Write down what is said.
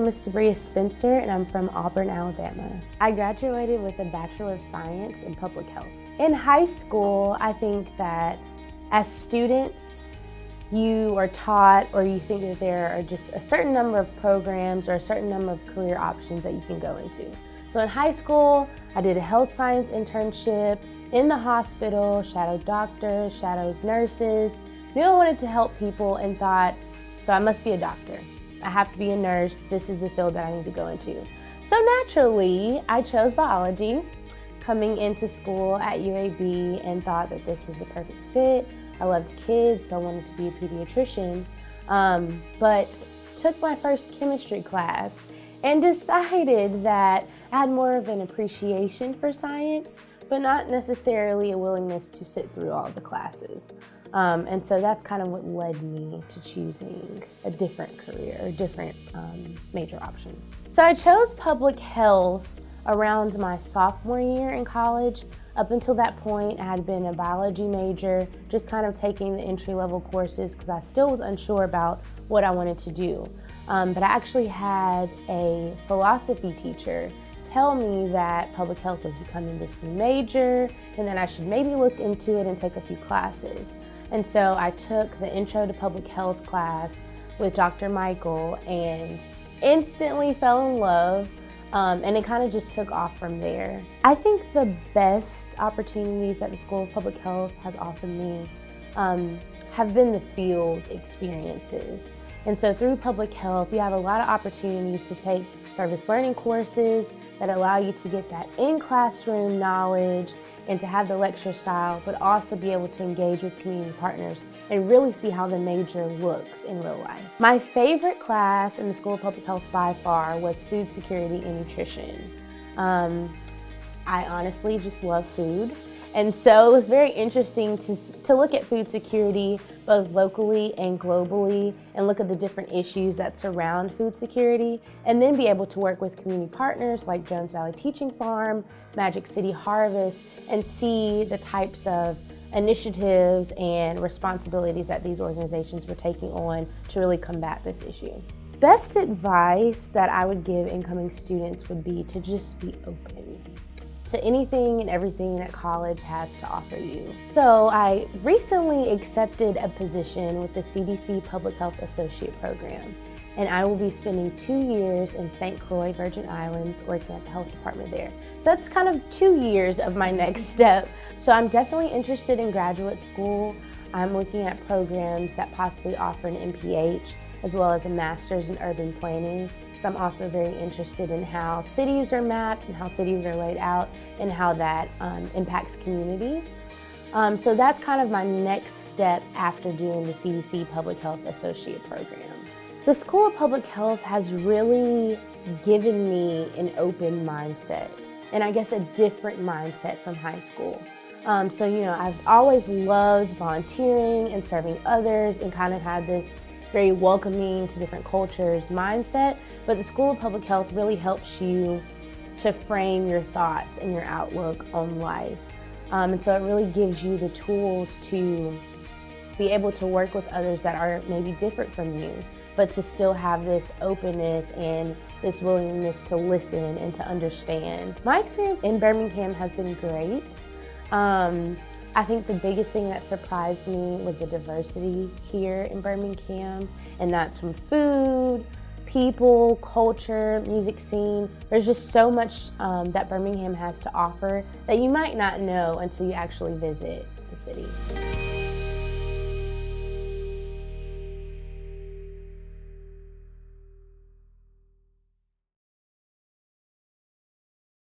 name is Subria Spencer and I'm from Auburn, Alabama. I graduated with a Bachelor of Science in Public Health. In high school, I think that as students, you are taught or you think that there are just a certain number of programs or a certain number of career options that you can go into. So in high school, I did a health science internship in the hospital, shadowed doctors, shadowed nurses, knew I wanted to help people and thought, so I must be a doctor. I have to be a nurse. This is the field that I need to go into. So naturally, I chose biology coming into school at UAB and thought that this was the perfect fit. I loved kids, so I wanted to be a pediatrician, but took my first chemistry class and decided that I had more of an appreciation for science, but not necessarily a willingness to sit through all the classes. And so that's kind of what led me to choosing a different career, a different major option. So I chose public health around my sophomore year in college. Up until that point, I had been a biology major, just kind of taking the entry-level courses because I still was unsure about what I wanted to do. But I actually had a philosophy teacher tell me that public health was becoming this new major and that I should maybe look into it and take a few classes. And so I took the Intro to Public Health class with Dr. Michael and instantly fell in love, and it kind of just took off from there. I think the best opportunities that the School of Public Health has offered me have been the field experiences. And so through public health, you have a lot of opportunities to take service learning courses that allow you to get that in-classroom knowledge and to have the lecture style, but also be able to engage with community partners and really see how the major looks in real life. My favorite class in the School of Public Health by far was food security and nutrition. I honestly just love food. And so it was very interesting to look at food security both locally and globally and look at the different issues that surround food security and then be able to work with community partners like Jones Valley Teaching Farm, Magic City Harvest, and see the types of initiatives and responsibilities that these organizations were taking on to really combat this issue. Best advice that I would give incoming students would be to just be open to anything and everything that college has to offer you. So I recently accepted a position with the CDC Public Health Associate Program, and I will be spending 2 years in St. Croix, Virgin Islands, working at the health department there. So that's kind of 2 years of my next step. So I'm definitely interested in graduate school. I'm looking at programs that possibly offer an MPH, as well as a master's in urban planning. So I'm also very interested in how cities are mapped and how cities are laid out and how that impacts communities. So that's kind of my next step after doing the CDC Public Health Associate Program. The School of Public Health has really given me an open mindset, and I guess a different mindset from high school. So I've always loved volunteering and serving others and kind of had this very welcoming to different cultures mindset, but the School of Public Health really helps you to frame your thoughts and your outlook on life. And so it really gives you the tools to be able to work with others that are maybe different from you, but to still have this openness and this willingness to listen and to understand. My experience in Birmingham has been great. I think the biggest thing that surprised me was the diversity here in Birmingham, and that's from food, people, culture, music scene. There's just so much that Birmingham has to offer that you might not know until you actually visit the city.